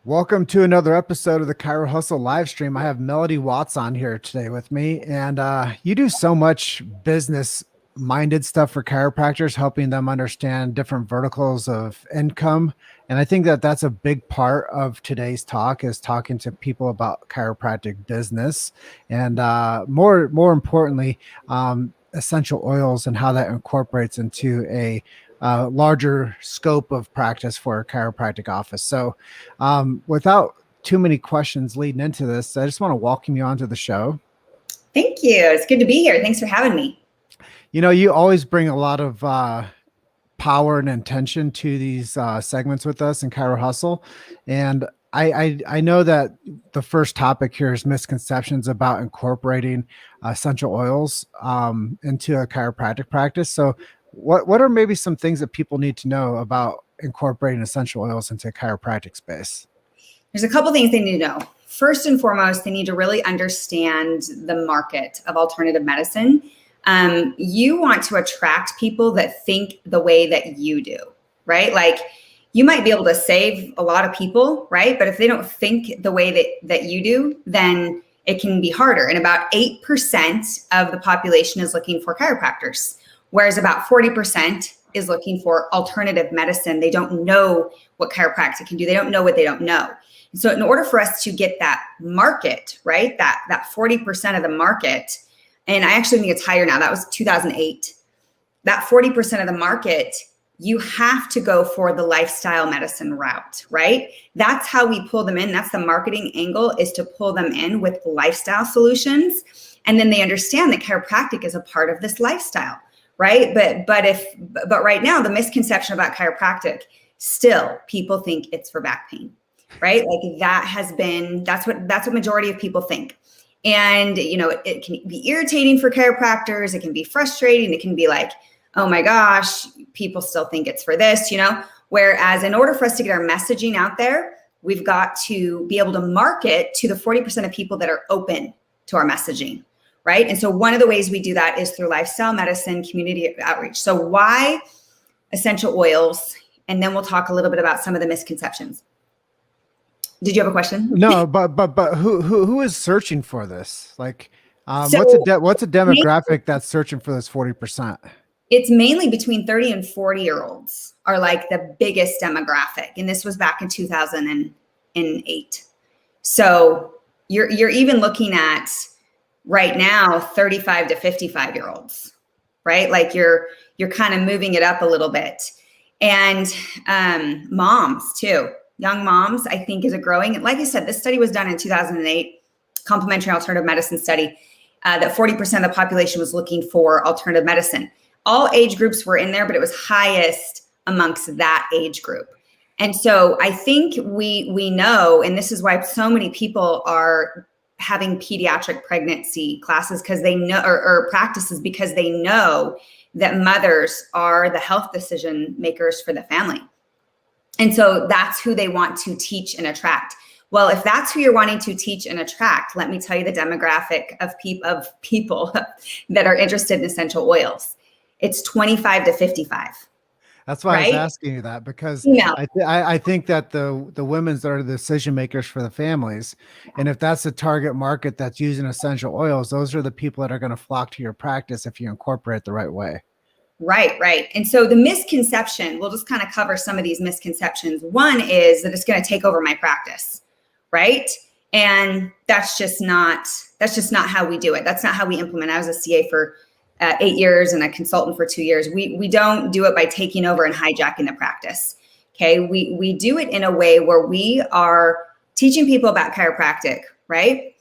Welcome to another episode of the Chiro Hustle live stream. I have Melody Watts on here today with me, and you do so much business minded stuff for chiropractors, helping them understand different verticals of income. And I think that that's a big part of today's talk is talking to people about chiropractic business and more importantly, essential oils and how that incorporates into a larger scope of practice for a chiropractic office. So without too many questions leading into this, I just want to welcome you onto the show. Thank you. It's good to be here. Thanks for having me. You know, you always bring a lot of power and intention to these segments with us in Chiro Hustle. And I know that the first topic here is misconceptions about incorporating essential oils into a chiropractic practice. So what are maybe some things that people need to know about incorporating essential oils into a chiropractic space? There's a couple things they need to know. First and foremost, they need to really understand the market of alternative medicine. You want to attract people that think the way that you do, right? Like you might be able to save a lot of people, right? But if they don't think the way that you do, then it can be harder. And about 8% of the population is looking for chiropractors, whereas about 40% is looking for alternative medicine. They don't know what chiropractic can do. They don't know what they don't know. So in order for us to get that market, right, that 40% of the market, and I actually think it's higher now, that was 2008, that 40% of the market, you have to go for the lifestyle medicine route, right? That's how we pull them in. That's the marketing angle, is to pull them in with lifestyle solutions. And then they understand that chiropractic is a part of this lifestyle, right? But right now, the misconception about chiropractic, still people think it's for back pain, right? Like that's what majority of people think. And, you know, it can be irritating for chiropractors. It can be frustrating. It can be like, oh my gosh, people still think it's for this, you know? Whereas in order for us to get our messaging out there, we've got to be able to market to the 40% of people that are open to our messaging, right? And so one of the ways we do that is through lifestyle medicine, community outreach. So why essential oils? And then we'll talk a little bit about some of the misconceptions. Did you have a question? No, but who is searching for this? Like, what's a demographic that's searching for this 40%? It's mainly between 30 and 40-year-olds are like the biggest demographic. And this was back in 2008. So you're even looking at right now 35 to 55-year-olds, right? Like you're kind of moving it up a little bit. And moms too. Young moms, I think, is a growing. Like I said, this study was done in 2008, complementary alternative medicine study, that 40% of the population was looking for alternative medicine. All age groups were in there, but it was highest amongst that age group. And so I think we know, and this is why so many people are having pediatric pregnancy classes because they know, or practices because they know that mothers are the health decision makers for the family. And so that's who they want to teach and attract. Well, if that's who you're wanting to teach and attract, let me tell you the demographic of people that are interested in essential oils. It's 25 to 55. That's why right? I was asking you that, because No. I think that the women's that are the decision makers for the families, and if that's the target market that's using essential oils, those are the people that are going to flock to your practice if you incorporate the right way. Right. And so the misconception, we'll just kind of cover some of these misconceptions. One is that it's going to take over my practice, right? And that's just not how we do it. That's not how we implement. I was a CA for 8 years and a consultant for 2 years. We don't do it by taking over and hijacking the practice. Okay. We do it in a way where we are teaching people about chiropractic, right?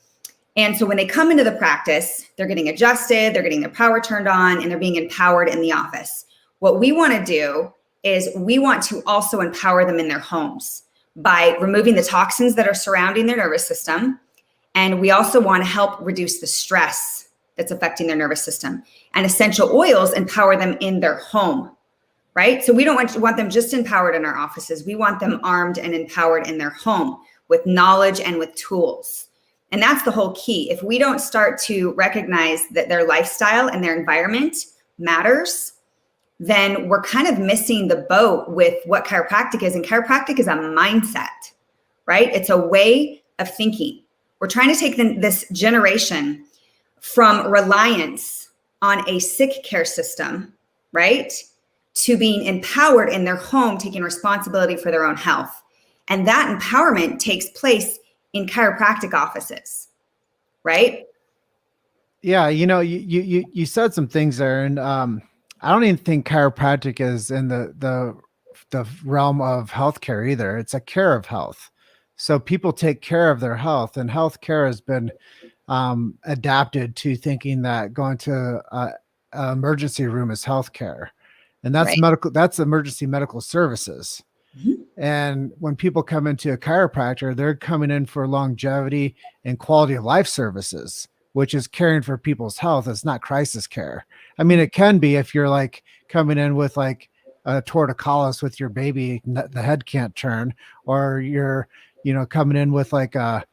And so when they come into the practice, they're getting adjusted, they're getting their power turned on, and they're being empowered in the office. What we want to do is we want to also empower them in their homes by removing the toxins that are surrounding their nervous system. And we also want to help reduce the stress that's affecting their nervous system. And essential oils empower them in their home, right? So we don't want them just empowered in our offices. We want them armed and empowered in their home with knowledge and with tools. And that's the whole key. If we don't start to recognize that their lifestyle and their environment matters, then we're kind of missing the boat with what chiropractic is. And chiropractic is a mindset, right? It's a way of thinking. We're trying to take this generation from reliance on a sick care system, right, to being empowered in their home, taking responsibility for their own health. And that empowerment takes place in chiropractic offices, right? Yeah, you said some things there, and I don't even think chiropractic is in the realm of healthcare either. It's a care of health. So people take care of their health, and healthcare has been adapted to thinking that going to a emergency room is healthcare, and that's Right. medical. That's emergency medical services. Mhm. And when people come into a chiropractor, they're coming in for longevity and quality of life services, which is caring for people's health. It's not crisis care. I mean, it can be if you're like coming in with like a torticollis with your baby, the head can't turn, or you're, coming in with like a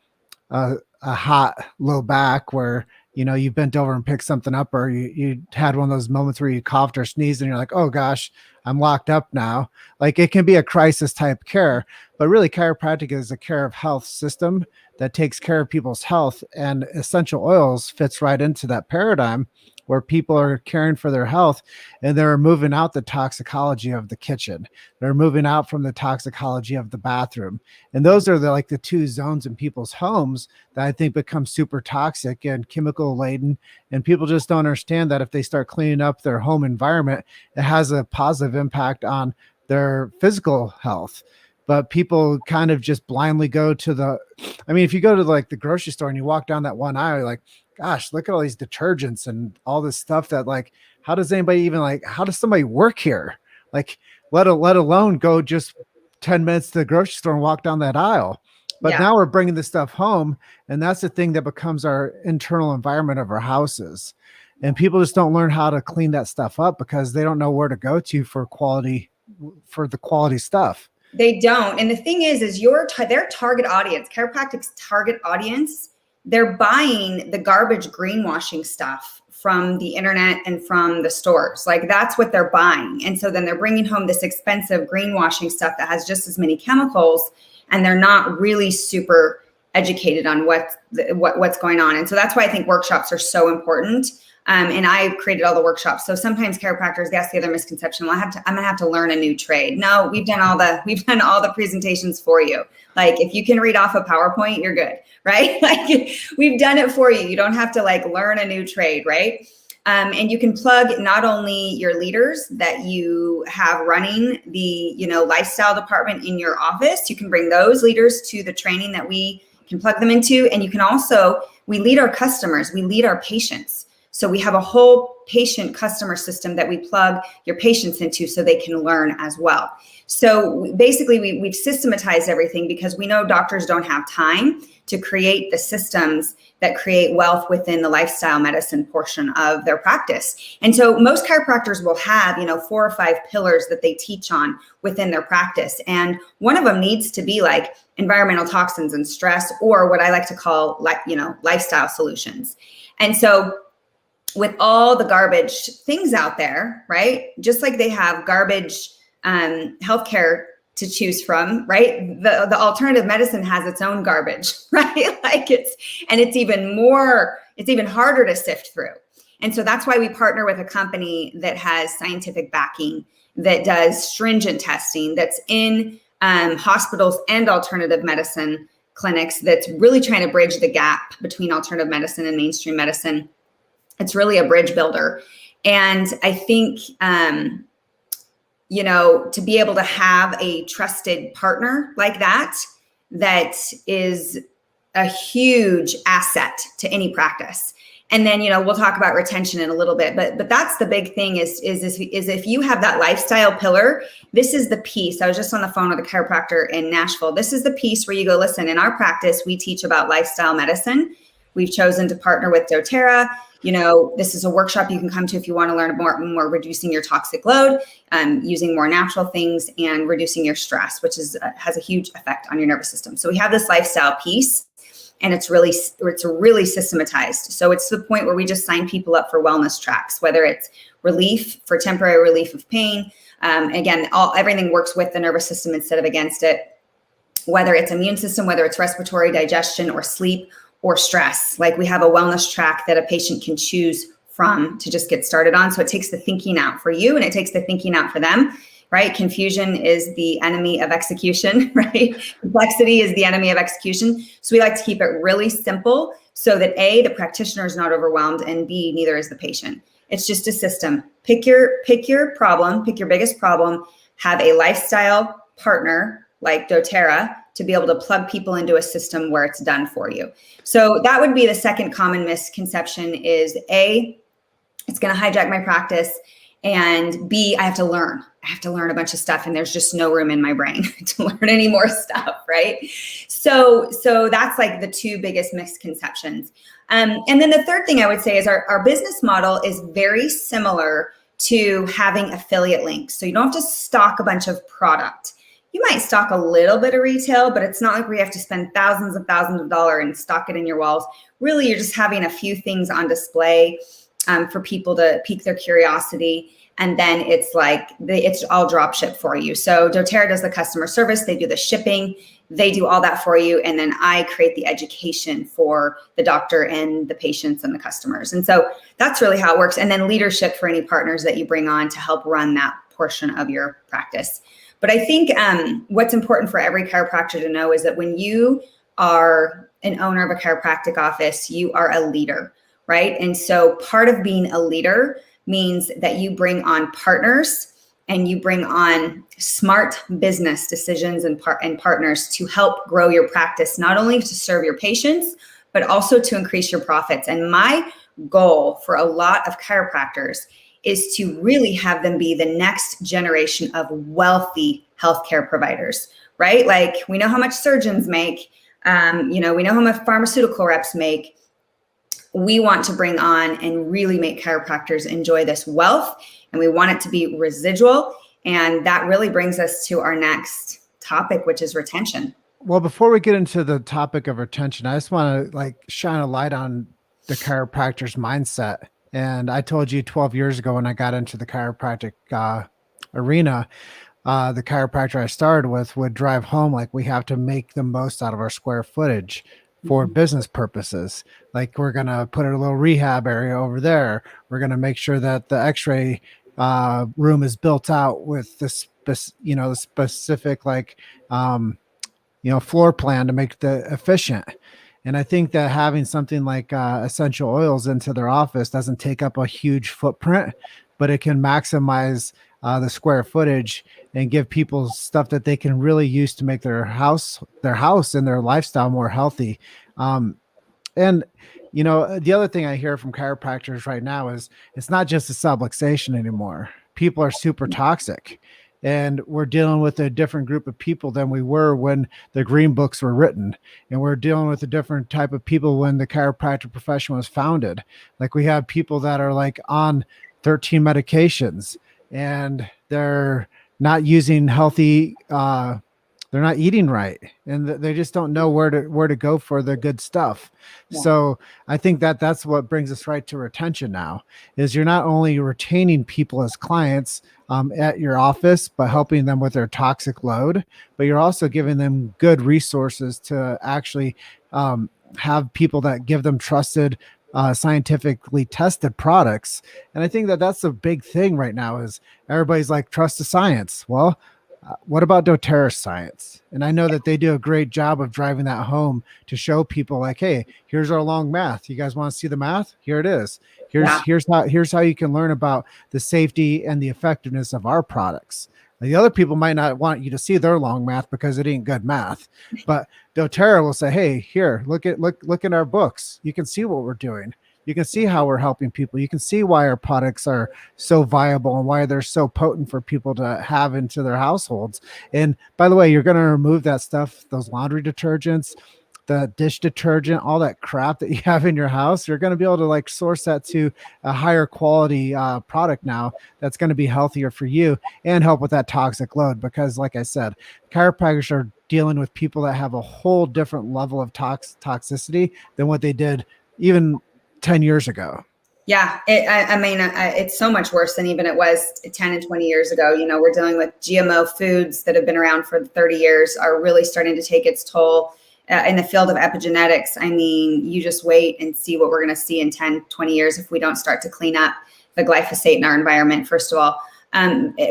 hot low back where you bent over and picked something up, or you had one of those moments where you coughed or sneezed and you're like, oh gosh, I'm locked up now. Like, it can be a crisis type care, but really chiropractic is a care of health system that takes care of people's health, and essential oils fits right into that paradigm where people are caring for their health, and they're moving out the toxicology of the kitchen. They're moving out from the toxicology of the bathroom. And those are like the two zones in people's homes that I think become super toxic and chemical laden. And people just don't understand that if they start cleaning up their home environment, it has a positive impact on their physical health. But people kind of just blindly go to if you go to like the grocery store and you walk down that one aisle, you're like, gosh, look at all these detergents and all this stuff that, like, how does somebody work here? Like, let alone go just 10 minutes to the grocery store and walk down that aisle. But now we're bringing this stuff home, and that's the thing that becomes our internal environment of our houses. And people just don't learn how to clean that stuff up because they don't know where to go to for the quality stuff. They don't. And the thing is their target audience, chiropractic's target audience, they're buying the garbage greenwashing stuff from the internet and from the stores. Like, that's what they're buying. And so then they're bringing home this expensive greenwashing stuff that has just as many chemicals, and they're not really super educated on what's going on. And so that's why I think workshops are so important. And I created all the workshops. So sometimes chiropractors, that's the other misconception. Well, I'm going to have to learn a new trade. No, we've done all the presentations for you. Like, if you can read off a PowerPoint, you're good, right? Like, we've done it for you. You don't have to like learn a new trade, right? And you can plug not only your leaders that you have running the, lifestyle department in your office. You can bring those leaders to the training that we can plug them into. And you can also, we lead our customers, we lead our patients. So we have a whole patient customer system that we plug your patients into so they can learn as well. So basically we've systematized everything because we know doctors don't have time to create the systems that create wealth within the lifestyle medicine portion of their practice. And so most chiropractors will have, 4 or 5 pillars that they teach on within their practice. And one of them needs to be like environmental toxins and stress, or what I like to call lifestyle solutions. And so with all the garbage things out there, right? Just like they have garbage healthcare to choose from, right? The alternative medicine has its own garbage, right? It's even harder to sift through. And so that's why we partner with a company that has scientific backing, that does stringent testing, that's in hospitals and alternative medicine clinics, that's really trying to bridge the gap between alternative medicine and mainstream medicine. It's really a bridge builder. And I think, to be able to have a trusted partner like that is a huge asset to any practice. And then, we'll talk about retention in a little bit, but that's the big thing is if you have that lifestyle pillar, this is the piece. I was just on the phone with a chiropractor in Nashville. This is the piece where you go, listen, in our practice, we teach about lifestyle medicine. We've chosen to partner with doTERRA. This is a workshop you can come to if you want to learn more reducing your toxic load, using more natural things, and reducing your stress, which has a huge effect on your nervous system. So we have this lifestyle piece, and it's really systematized. So it's to the point where we just sign people up for wellness tracks, whether it's temporary relief of pain. Again, everything works with the nervous system instead of against it. whether it's immune system, whether it's respiratory, digestion, or sleep, or stress. Like we have a wellness track that a patient can choose from to just get started on. So it takes the thinking out for you and it takes the thinking out for them, right? Confusion is the enemy of execution, right? Complexity is the enemy of execution. So we like to keep it really simple so that A, the practitioner is not overwhelmed, and B, neither is the patient. It's just a system. Pick your problem, pick your biggest problem, have a lifestyle partner like doTERRA to be able to plug people into a system where it's done for you. So that would be the second common misconception is A, it's going to hijack my practice, and B, I have to learn. I have to learn a bunch of stuff and there's just no room in my brain to learn any more stuff, right? So that's like the two biggest misconceptions. And then the third thing I would say is our business model is very similar to having affiliate links. So you don't have to stock a bunch of product. You might stock a little bit of retail, but it's not like we have to spend thousands of dollars and stock it in your walls. Really, you're just having a few things on display for people to pique their curiosity. And then it's like, it's all drop ship for you. So doTERRA does the customer service, they do the shipping, they do all that for you. And then I create the education for the doctor and the patients and the customers. And so that's really how it works. And then leadership for any partners that you bring on to help run that portion of your practice. But I think what's important for every chiropractor to know is that when you are an owner of a chiropractic office, you are a leader, right? And so part of being a leader means that you bring on partners and you bring on smart business decisions and partners to help grow your practice, not only to serve your patients, but also to increase your profits. And my goal for a lot of chiropractors is to really have them be the next generation of wealthy healthcare providers, right? Like we know how much surgeons make, we know how much pharmaceutical reps make. We want to bring on and really make chiropractors enjoy this wealth, and we want it to be residual. And that really brings us to our next topic, which is retention. Well, before we get into the topic of retention, I just want to shine a light on the chiropractor's mindset. And I told you 12 years ago when I got into the chiropractic arena, the chiropractor I started with would drive home like we have to make the most out of our square footage for business purposes. Like we're going to put a little rehab area over there. We're going to make sure that the x-ray room is built out with the specific floor plan to make the efficient. And I think that having something like essential oils into their office doesn't take up a huge footprint, but it can maximize the square footage and give people stuff that they can really use to make their house and their lifestyle more healthy. And the other thing I hear from chiropractors right now is it's not just a subluxation anymore. People are super toxic, and we're dealing with a different group of people than we were when the green books were written. And we're dealing with a different type of people when the chiropractic profession was founded. Like we have people that are like on 13 medications and they're not using healthy, they're not eating right, and they just don't know where to go for the good stuff. Yeah. So I think that's what brings us right to retention now, is you're not only retaining people as clients at your office, but helping them with their toxic load, but you're also giving them good resources to actually have people that give them trusted, scientifically tested products. And I think that's a big thing right now is everybody's like, trust the science. Well, what about doTERRA science? And I know that they do a great job of driving that home to show people like, hey, here's our long math. You guys want to see the math? Here it is. Here's how you can learn about the safety and the effectiveness of our products. The other people might not want you to see their long math because it ain't good math, but doTERRA will say, hey, here, look in our books. You can see what we're doing. You can see how we're helping people. You can see why our products are so viable and why they're so potent for people to have into their households. And by the way, you're going to remove that stuff, those laundry detergents, the dish detergent, all that crap that you have in your house. You're going to be able to source that to a higher quality product now that's going to be healthier for you and help with that toxic load. Because like I said, chiropractors are dealing with people that have a whole different level of toxicity than what they did even 10 years ago. Yeah, I mean, it's so much worse than even it was 10 and 20 years ago. You know, we're dealing with GMO foods that have been around for 30 years are really starting to take its toll in the field of epigenetics. I mean, you just wait and see what we're going to see in 10, 20 years if we don't start to clean up the glyphosate in our environment, first of all,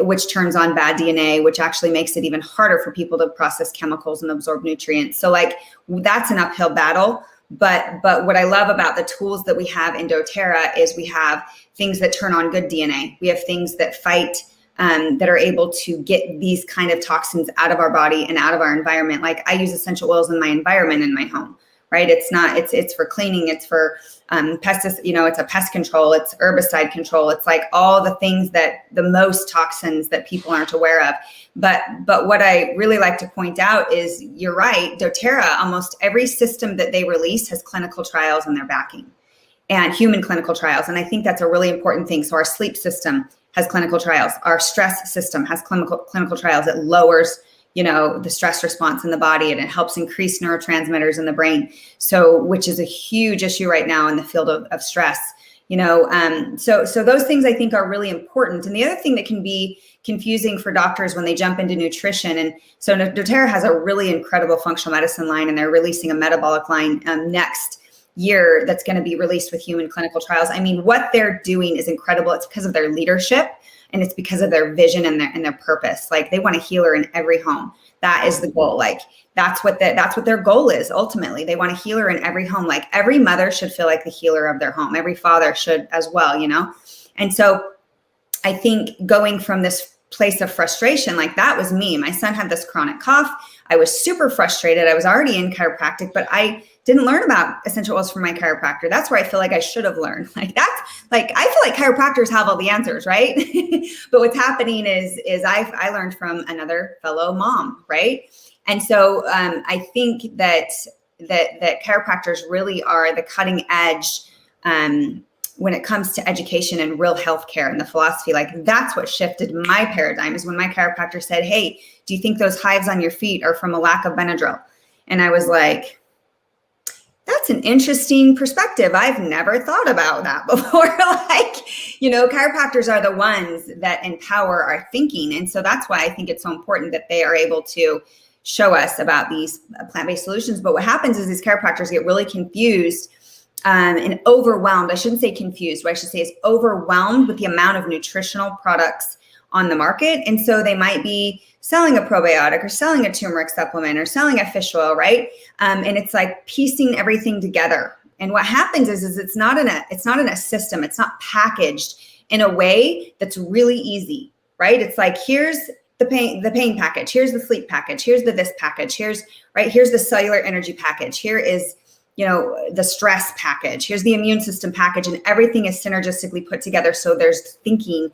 which turns on bad DNA, which actually makes it even harder for people to process chemicals and absorb nutrients. So like, that's an uphill battle. But what I love about the tools that we have in doTERRA is we have things that turn on good DNA. We have things that fight, that are able to get these kind of toxins out of our body and out of our environment. Like I use essential oils in my environment in my home, right? It's for cleaning, it's for pesticide, you know, it's a pest control, it's herbicide control. It's like all the things that the most toxins that people aren't aware of. But what I really like to point out is you're right, doTERRA, almost every system that they release has clinical trials in their backing and human clinical trials. And I think that's a really important thing. So our sleep system has clinical trials. Our stress system has clinical trials. It lowers, you know, the stress response in the body, and it helps increase neurotransmitters in the brain. So, which is a huge issue right now in the field of stress, you know. So those things I think are really important. And the other thing that can be confusing for doctors when they jump into nutrition, and so doTERRA has a really incredible functional medicine line, and they're releasing a metabolic line next year that's going to be released with human clinical trials. I mean, what they're doing is incredible. It's because of their leadership, and it's because of their vision and their purpose. Like they want a healer in every home. That is the goal. Like that's what their goal is. Ultimately, they want a healer in every home. Like every mother should feel like the healer of their home. Every father should as well, you know? And so I think going from this place of frustration, like that was me. My son had this chronic cough. I was super frustrated. I was already in chiropractic, but I didn't learn about essential oils from my chiropractor. That's where I feel like I should have learned. Like that's like, I feel like chiropractors have all the answers, right? But what's happening is I learned from another fellow mom, right? And so I think that chiropractors really are the cutting edge when it comes to education and real healthcare and the philosophy. Like that's what shifted my paradigm, is when my chiropractor said, "Hey, do you think those hives on your feet are from a lack of Benadryl?" And I was like, that's an interesting perspective. I've never thought about that before. Like, you know, chiropractors are the ones that empower our thinking. And so that's why I think it's so important that they are able to show us about these plant-based solutions. But what happens is these chiropractors get really confused and overwhelmed. I shouldn't say confused. What I should say is overwhelmed with the amount of nutritional products on the market. And so they might be selling a probiotic or selling a turmeric supplement or selling a fish oil, right? And it's like piecing everything together. And what happens is it's not in a system. It's not packaged in a way that's really easy, right? It's like, here's the pain package. Here's the sleep package. Here's this package. Here's the cellular energy package. Here is, you know, the stress package. Here's the immune system package, and everything is synergistically put together. So there's thinking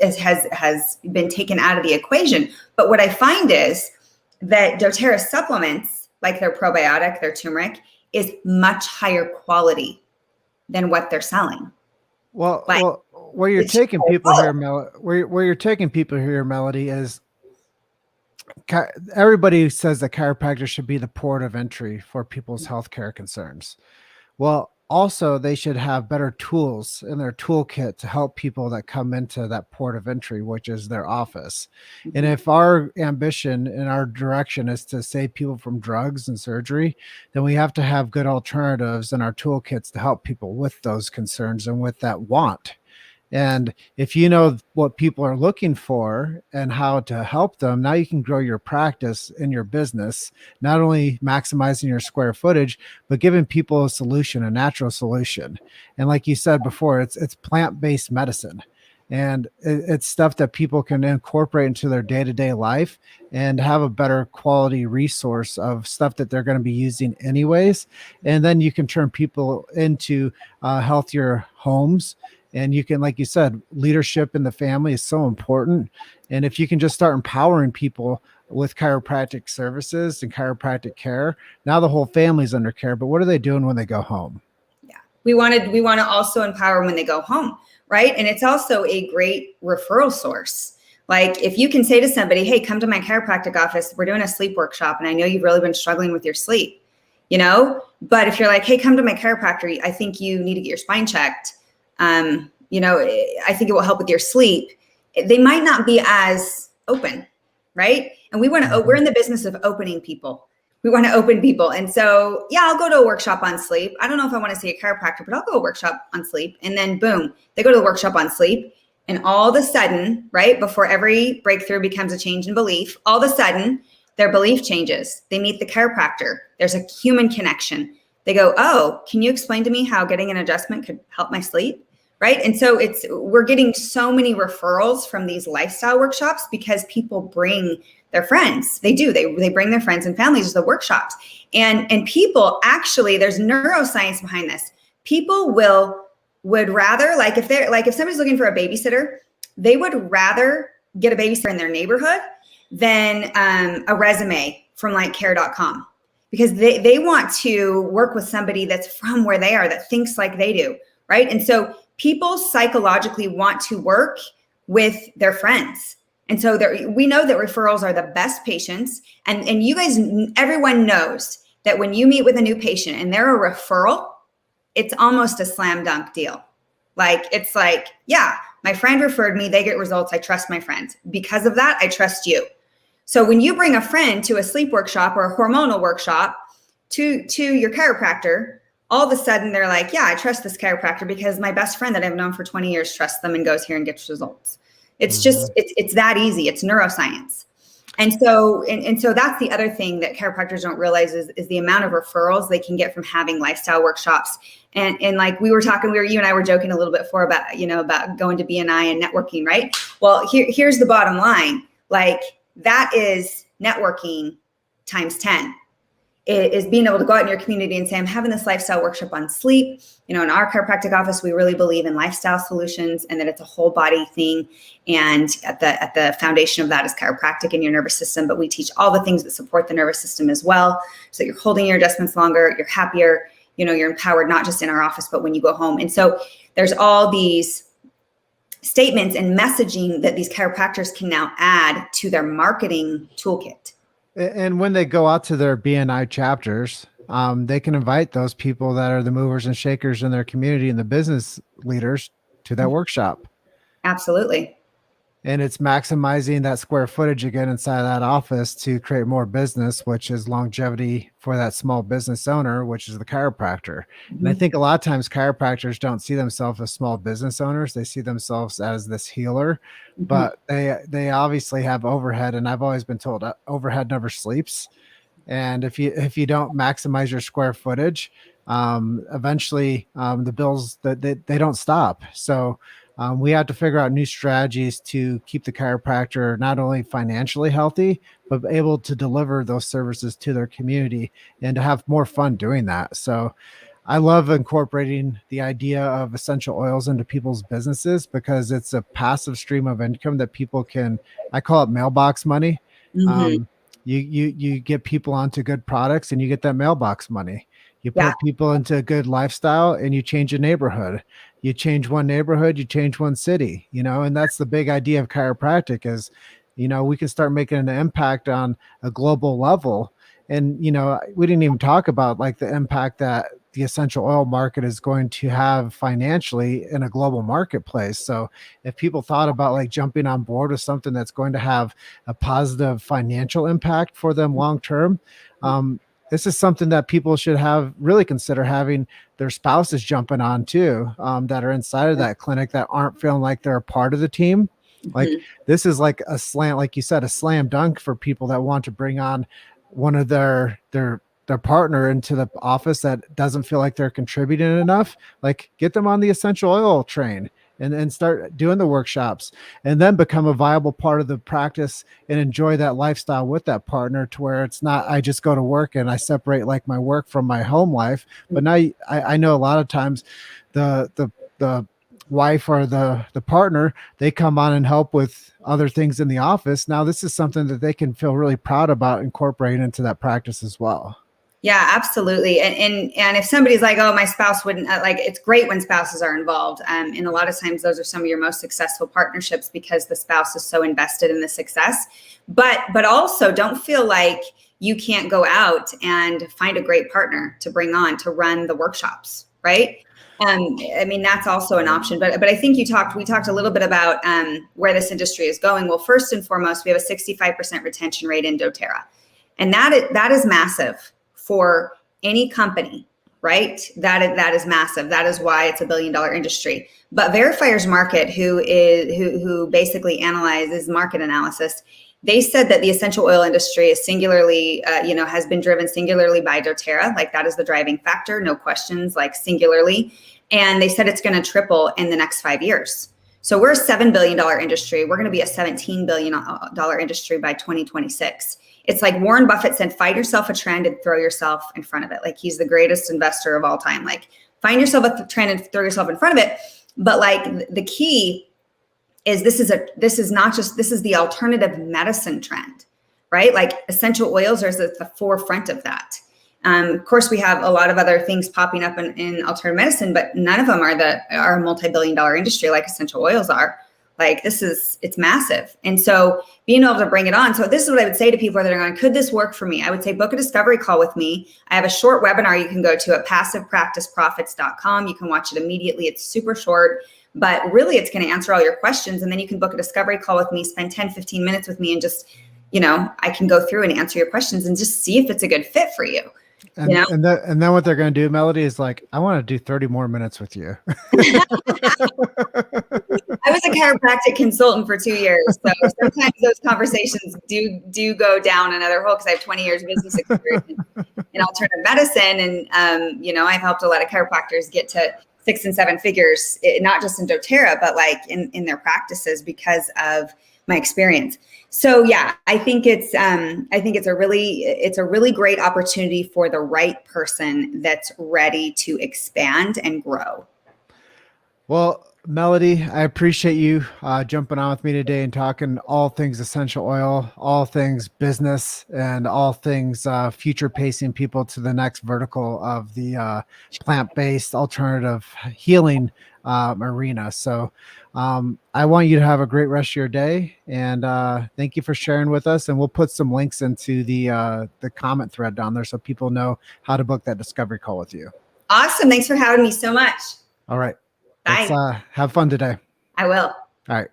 has been taken out of the equation. But what I find is that doTERRA supplements, like their probiotic, their turmeric, is much higher quality than what they're selling. Well, where you're taking people here, where you're taking people here, Melody, is everybody says that chiropractors should be the port of entry for people's healthcare concerns. Well, also they should have better tools in their toolkit to help people that come into that port of entry, which is their office. And if our ambition and our direction is to save people from drugs and surgery, then we have to have good alternatives in our toolkits to help people with those concerns and with that want. And if you know what people are looking for and how to help them, now you can grow your practice in your business, not only maximizing your square footage, but giving people a solution, a natural solution. And like you said before, it's plant-based medicine. And it's stuff that people can incorporate into their day-to-day life and have a better quality resource of stuff that they're going to be using anyways. And then you can turn people into healthier homes. And you can, like you said, leadership in the family is so important. And if you can just start empowering people with chiropractic services and chiropractic care, now the whole family's under care. But what are they doing when they go home? Yeah, we want to also empower when they go home, right? And it's also a great referral source. Like if you can say to somebody, "Hey, come to my chiropractic office. We're doing a sleep workshop, and I know you've really been struggling with your sleep," you know. But if you're like, "Hey, come to my chiropractor. I think you need to get your spine checked." I think it will help with your sleep. They might not be as open, right? And we're in the business of opening people. We want to open people. And so, yeah, I'll go to a workshop on sleep. I don't know if I want to see a chiropractor, but I'll go to a workshop on sleep. And then boom, they go to the workshop on sleep. And all of a sudden, right before every breakthrough becomes a change in belief, all of a sudden their belief changes. They meet the chiropractor. There's a human connection. They go, oh, can you explain to me how getting an adjustment could help my sleep? Right. And so we're getting so many referrals from these lifestyle workshops because people bring their friends. They do. They bring their friends and families to the workshops. And people actually, there's neuroscience behind this. People would rather, if somebody's looking for a babysitter, they would rather get a babysitter in their neighborhood than a resume from like care.com, because they want to work with somebody that's from where they are, that thinks like they do. Right. And so people psychologically want to work with their friends. And so we know that referrals are the best patients. And you guys, everyone knows that when you meet with a new patient and they're a referral, it's almost a slam dunk deal. It's like, yeah, my friend referred me, they get results. I trust my friend. Because of that, I trust you. So when you bring a friend to a sleep workshop or a hormonal workshop to your chiropractor, all of a sudden they're like, yeah, I trust this chiropractor because my best friend that I've known for 20 years trusts them and goes here and gets results. It's just, it's that easy. It's neuroscience. And so that's the other thing that chiropractors don't realize is the amount of referrals they can get from having lifestyle workshops. And like you and I were joking a little bit before about going to BNI and networking, right? Well, here's the bottom line. Like that is networking times 10. It is being able to go out in your community and say, I'm having this lifestyle workshop on sleep. In our chiropractic office, we really believe in lifestyle solutions and that it's a whole body thing. And at the foundation of that is chiropractic and your nervous system. But we teach all the things that support the nervous system as well. So you're holding your adjustments longer, you're happier, you're empowered, not just in our office, but when you go home. And so there's all these statements and messaging that these chiropractors can now add to their marketing toolkit. And when they go out to their BNI chapters, they can invite those people that are the movers and shakers in their community and the business leaders to that workshop. Absolutely. And it's maximizing that square footage again inside of that office to create more business, which is longevity for that small business owner, which is the chiropractor. Mm-hmm. And I think a lot of times chiropractors don't see themselves as small business owners. They see themselves as this healer, mm-hmm. but they obviously have overhead. And I've always been told overhead never sleeps. And if you don't maximize your square footage, eventually the bills they don't stop. So we have to figure out new strategies to keep the chiropractor not only financially healthy, but able to deliver those services to their community and to have more fun doing that. So I love incorporating the idea of essential oils into people's businesses because it's a passive stream of income that people can, I call it mailbox money. Mm-hmm. You get people onto good products and you get that mailbox money. You put people into a good lifestyle and you change a neighborhood. You change one neighborhood, you change one city, and that's the big idea of chiropractic is, we can start making an impact on a global level. And, we didn't even talk about like the impact that the essential oil market is going to have financially in a global marketplace. So if people thought about like jumping on board with something that's going to have a positive financial impact for them long-term, this is something that people should really consider having their spouses jumping on too, that are inside of that clinic that aren't feeling like they're a part of the team. Like this is like a slam, like you said, a slam dunk for people that want to bring on one of their partner into the office that doesn't feel like they're contributing enough. Like get them on the essential oil train and start doing the workshops and then become a viable part of the practice and enjoy that lifestyle with that partner to where it's not, I just go to work and I separate like my work from my home life. But now I know a lot of times the wife or the partner, they come on and help with other things in the office. Now this is something that they can feel really proud about incorporating into that practice as well. Yeah, absolutely. And if somebody's like, oh, my spouse wouldn't it's great when spouses are involved. And a lot of times those are some of your most successful partnerships because the spouse is so invested in the success. But also don't feel like you can't go out and find a great partner to bring on to run the workshops, right? I mean, that's also an option, but I think we talked a little bit about where this industry is going. Well, first and foremost, we have a 65% retention rate in doTERRA, and that is massive for any company, right? That is massive. That is why it's $1 billion industry. But Verifier's Market, who basically analyzes market analysis, they said that the essential oil industry is singularly, has been driven singularly by doTERRA. Like that is the driving factor, no questions, like singularly. And they said it's going to triple in the next 5 years. So we're a $7 billion industry. We're going to be a $17 billion industry by 2026. It's like Warren Buffett said, find yourself a trend and throw yourself in front of it. Like he's the greatest investor of all time. Like find yourself a trend and throw yourself in front of it. But like the key is this is the alternative medicine trend, right? Like essential oils are at the forefront of that. Of course, we have a lot of other things popping up in alternative medicine, but none of them are a multi-billion dollar industry like essential oils are. Like it's massive. And so being able to bring it on. So this is what I would say to people that are going, could this work for me? I would say book a discovery call with me. I have a short webinar you can go to at passivepracticeprofits.com. You can watch it immediately. It's super short. But really, it's going to answer all your questions. And then you can book a discovery call with me, spend 10, 15 minutes with me, and just, I can go through and answer your questions and just see if it's a good fit for you. And, and then what they're going to do, Melody, is like, I want to do 30 more minutes with you. I was a chiropractic consultant for 2 years. So sometimes those conversations do go down another hole because I have 20 years of business experience in alternative medicine. And, I've helped a lot of chiropractors get to 6 and 7 figures, not just in doTERRA, but like in their practices because of my experience. So yeah, I think it's a really great opportunity for the right person that's ready to expand and grow. Well, Melody, I appreciate you jumping on with me today and talking all things essential oil, all things business, and all things future pacing people to the next vertical of the plant-based alternative healing arena. So I want you to have a great rest of your day, and thank you for sharing with us. And we'll put some links into the comment thread down there so people know how to book that discovery call with you. Awesome. Thanks for having me so much. All right. Bye. Let's have fun today. I will. All right.